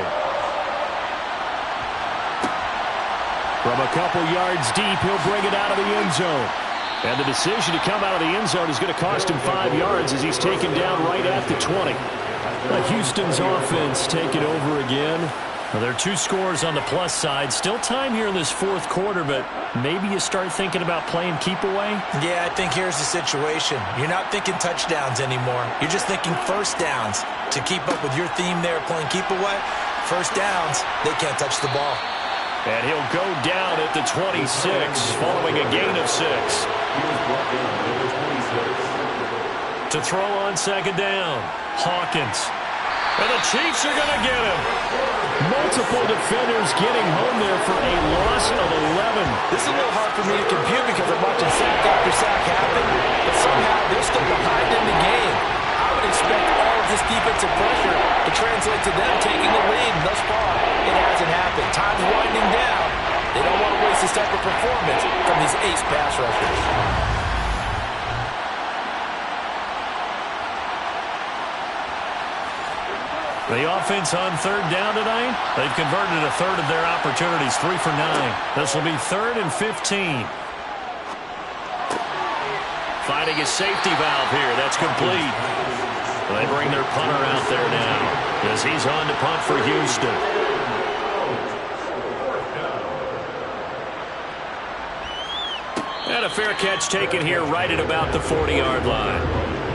From a couple yards deep, he'll bring it out of the end zone. And the decision to come out of the end zone is going to cost him 5 yards as he's taken down right at the 20. Houston's offense taking over again. Well, there are 2 scores on the plus side. Still time here in this 4th quarter, but maybe you start thinking about playing keep away? Yeah, I think here's the situation. You're not thinking touchdowns anymore. You're just thinking first downs. To keep up with your theme there, playing keep away, first downs, they can't touch the ball. And he'll go down at the 26 following a gain of 6. To throw on second down, Hawkins. And the Chiefs are going to get him. Multiple defenders getting home there for a loss of 11. This is a little hard for me to compute because I'm watching sack after sack happen, but somehow they're still behind in the game. I would expect all of this defensive pressure to translate to them taking the lead. Thus far, it hasn't happened. Time's winding down. They don't want to waste this type of performance from these ace pass rushers. The offense on third down tonight, they've converted a third of their opportunities, 3 for 9. This will be 3rd and 15. Finding a safety valve here. That's complete. They bring their punter out there now as he's on to punt for Houston. And a fair catch taken here right at about the 40-yard line.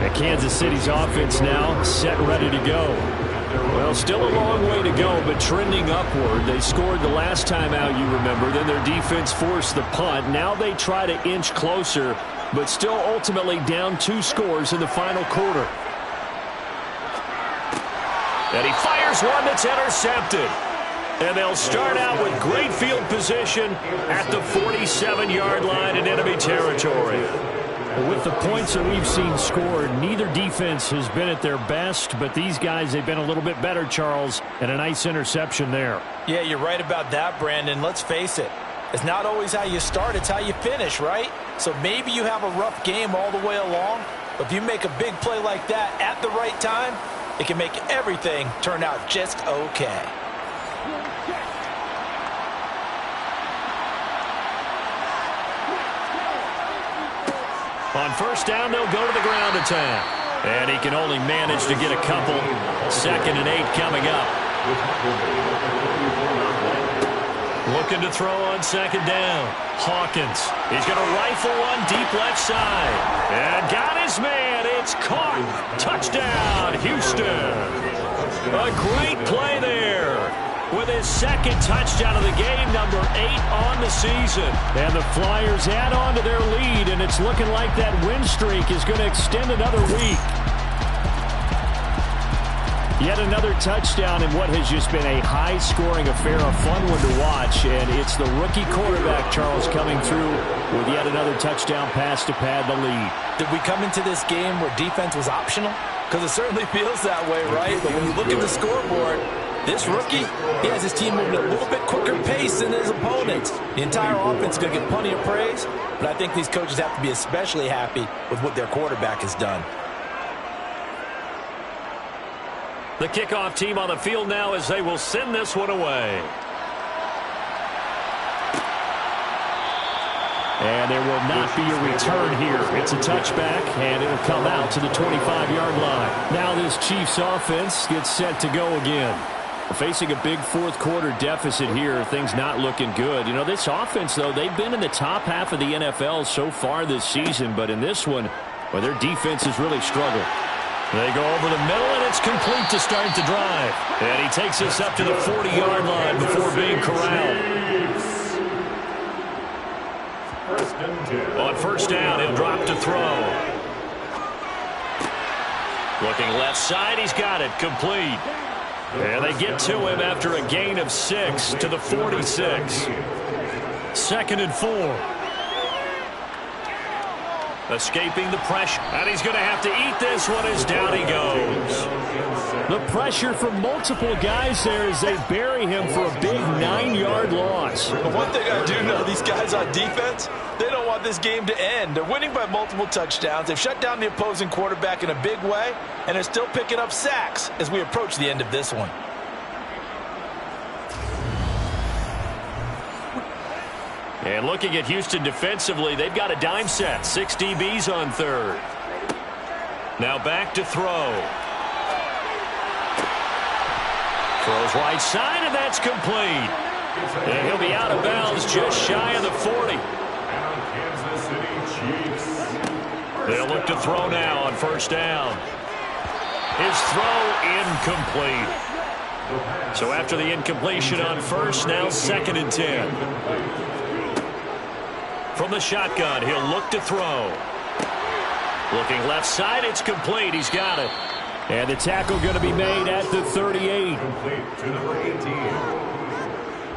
And Kansas City's offense now set ready to go. Well, still a long way to go, but trending upward. They scored the last time out, you remember. Then their defense forced the punt. Now they try to inch closer, but still ultimately down 2 scores in the final quarter. And he fires one that's intercepted. And they'll start out with great field position at the 47-yard line in enemy territory. With the points that we've seen scored, neither defense has been at their best, but these guys, they've been a little bit better, Charles, and a nice interception there. Yeah, you're right about that, Brandon. Let's face it. It's not always how you start, it's how you finish, right? So maybe you have a rough game all the way along, but if you make a big play like that at the right time, it can make everything turn out just okay. On first down, they'll go to the ground attack. And he can only manage to get a couple. 2nd and 8 coming up. Looking to throw on second down. Hawkins. He's going to rifle one deep left side. And got his man. It's caught. Touchdown, Houston. A great play there. with his second touchdown of the game, number 8 on the season. And the Flyers add on to their lead, and it's looking like that win streak is going to extend another week. Yet another touchdown in what has just been a high-scoring affair, a fun one to watch. And it's the rookie quarterback, Charles, coming through with yet another touchdown pass to pad the lead. Did we come into this game where defense was optional? Because it certainly feels that way, right? But when you look at the scoreboard, this rookie, he has his team moving at a little bit quicker pace than his opponents. The entire offense is going to get plenty of praise, but I think these coaches have to be especially happy with what their quarterback has done. The kickoff team on the field now as they will send this one away. And there will not be a return here. It's a touchback, and it'll come out to the 25-yard line. Now this Chiefs offense gets set to go again. Facing a big fourth-quarter deficit here, things not looking good. You know, this offense, though, they've been in the top half of the NFL so far this season, but in this one, well, their defense has really struggled. They go over the middle, and it's complete to start the drive. And he takes us up to the 40-yard line before being corralled. On first down, he'll drop to throw. Looking left side, he's got it, complete. And they get to him after a gain of 6 to the 46. 2nd and 4. Escaping the pressure, and he's going to have to eat this one as down he goes. The pressure from multiple guys there as they bury him for a big 9-yard loss. But one thing I do know, these guys on defense, they don't want this game to end. They're winning by multiple touchdowns. They've shut down the opposing quarterback in a big way, and they're still picking up sacks as we approach the end of this one. And looking at Houston defensively, they've got a dime set. 6 DBs on third. Now back to throw. Throws right side, and that's complete. And he'll be out of bounds just shy of the 40. They'll look to throw now on first down. His throw incomplete. So after the incompletion on first, now 2nd and 10. From the shotgun, he'll look to throw. Looking left side, it's complete. He's got it. And the tackle going to be made at the 38. Complete to number 18.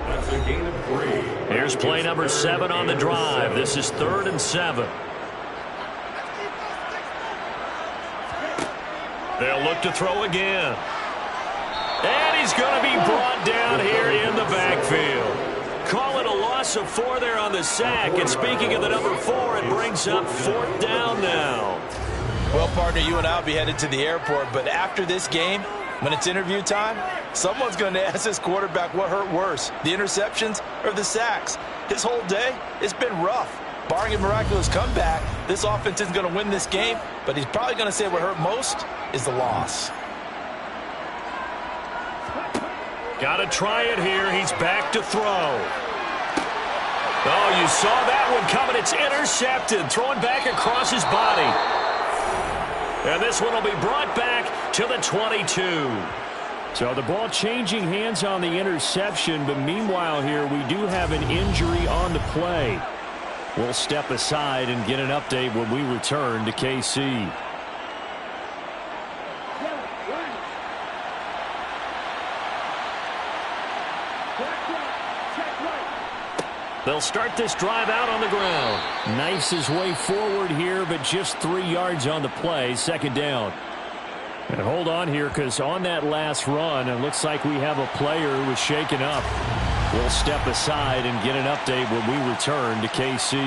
That's a gain of 3. Here's play number 7 on the drive. This is 3rd and 7. They'll look to throw again. And he's going to be brought down here in the backfield. Call it a loss of 4 there on the sack. And speaking of the number 4, it brings up 4th down now. Well, partner, you and I will be headed to the airport, but after this game, when it's interview time, someone's going to ask this quarterback what hurt worse, the interceptions or the sacks. His whole day, it's been rough. Barring a miraculous comeback, this offense isn't going to win this game, but he's probably going to say what hurt most is the loss. Got to try it here. He's back to throw. Oh, you saw that one coming. It's intercepted. Thrown back across his body. And this one will be brought back to the 22. So the ball changing hands on the interception, but meanwhile here we do have an injury on the play. We'll step aside and get an update when we return to KC. They'll start this drive out on the ground. Knifes his way forward here, but just 3 yards on the play. 2nd down. And hold on here, because on that last run, it looks like we have a player who was shaken up. We'll step aside and get an update when we return to KC.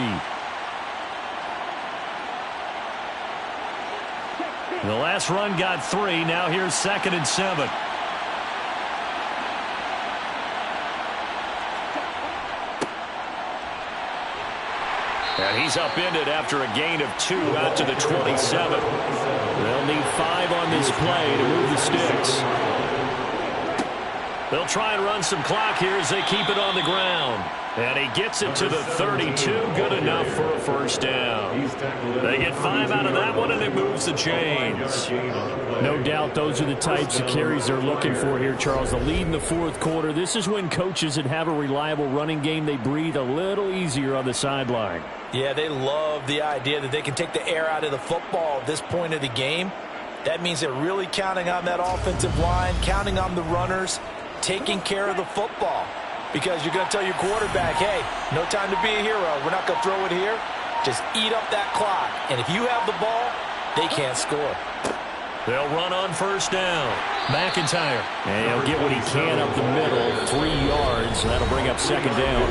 The last run got 3. Now here's 2nd and 7. And he's upended after a gain of 2 out to the 27. They'll need 5 on this play to move the sticks. They'll try and run some clock here as they keep it on the ground. And he gets it to the 32. Good enough for a first down. They get 5 out of that one, and it moves the chains. No doubt those are the types of carries they're looking for here, Charles. The lead in the fourth quarter. This is when coaches that have a reliable running game, they breathe a little easier on the sideline. Yeah, they love the idea that they can take the air out of the football at this point of the game. That means they're really counting on that offensive line, counting on the runners, taking care of the football. Because you're going to tell your quarterback, hey, no time to be a hero. We're not going to throw it here. Just eat up that clock. And if you have the ball, they can't score. They'll run on first down. McIntyre. And he'll get what he can up the middle, 3 yards. That'll bring up second down.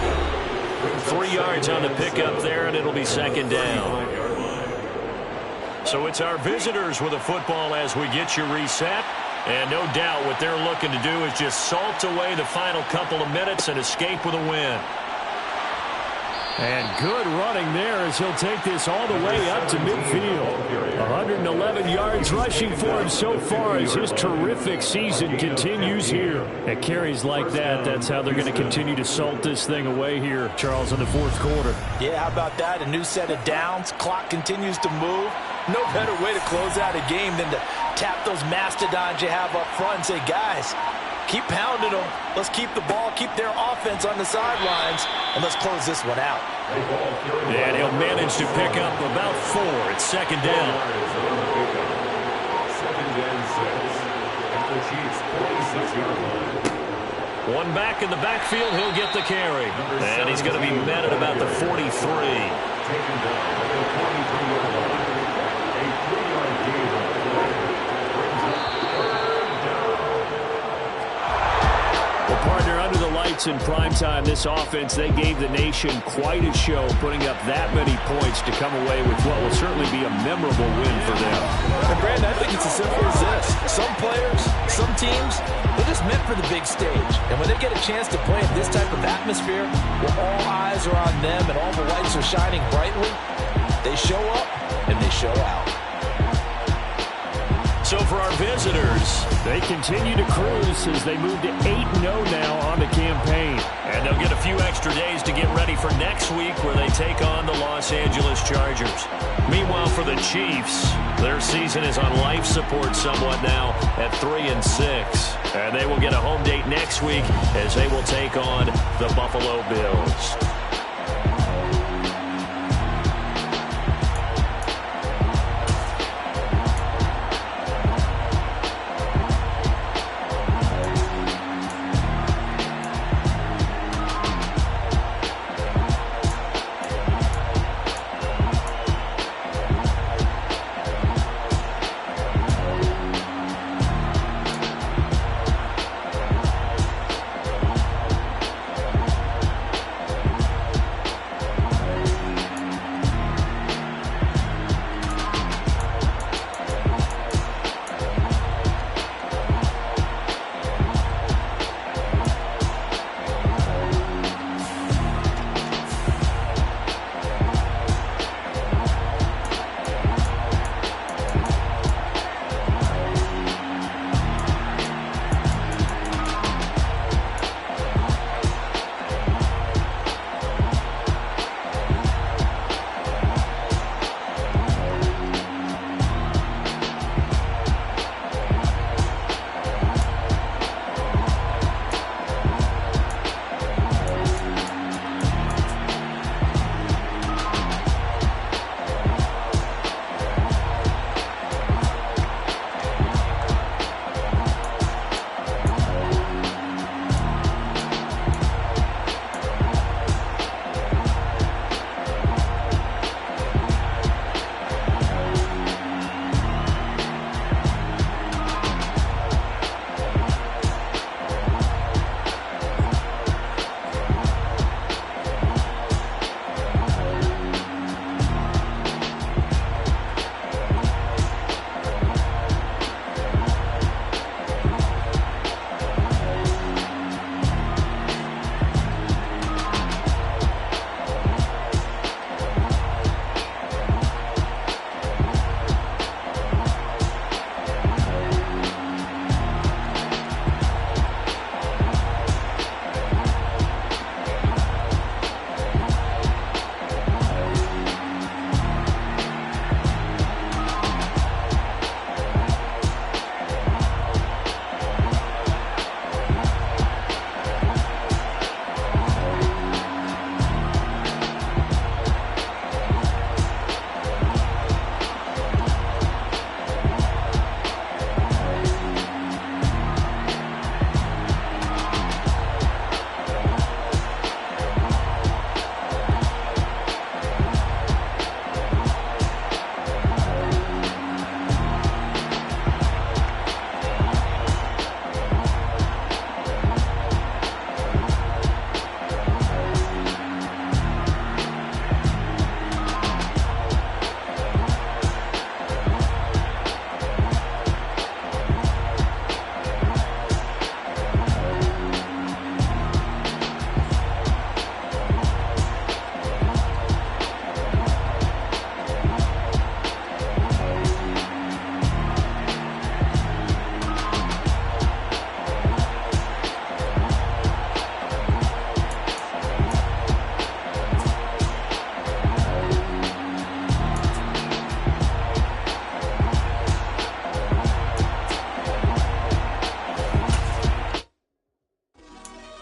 3 yards on the pickup there, and it'll be second down. So it's our visitors with a football as we get you reset. And no doubt what they're looking to do is just salt away the final couple of minutes and escape with a win. And good running there as he'll take this all the way up to midfield. 111 yards rushing for him so far as his terrific season continues here. At carries like that, that's how they're going to continue to salt this thing away here, Charles, in the fourth quarter. Yeah, how about that? A new set of downs. Clock continues to move. No better way to close out a game than to tap those mastodons you have up front and say, guys, keep pounding them. Let's keep the ball, keep their offense on the sidelines, and let's close this one out. And he'll manage to pick up about 4. It's second down. Second and 6. At the Chiefs' 46-yard line. One back in the backfield, he'll get the carry. And he's going to be met at about the 43. Taken down at the 43-yard line. A 3-yard gain on the play. Brings up third down. Well, partner, under the lights in primetime, this offense, they gave the nation quite a show, putting up that many points to come away with what will certainly be a memorable win for them. And Brandon, I think it's as simple as this. Some players, some teams, they're just meant for the big stage. And when they get a chance to play in this type of atmosphere, where all eyes are on them and all the lights are shining brightly, they show up and they show out. So for our visitors, they continue to cruise as they move to 8-0 now on the campaign. And they'll get a few extra days to get ready for next week where they take on the Los Angeles Chargers. Meanwhile, for the Chiefs, their season is on life support somewhat now at 3-6. And they will get a home date next week as they will take on the Buffalo Bills.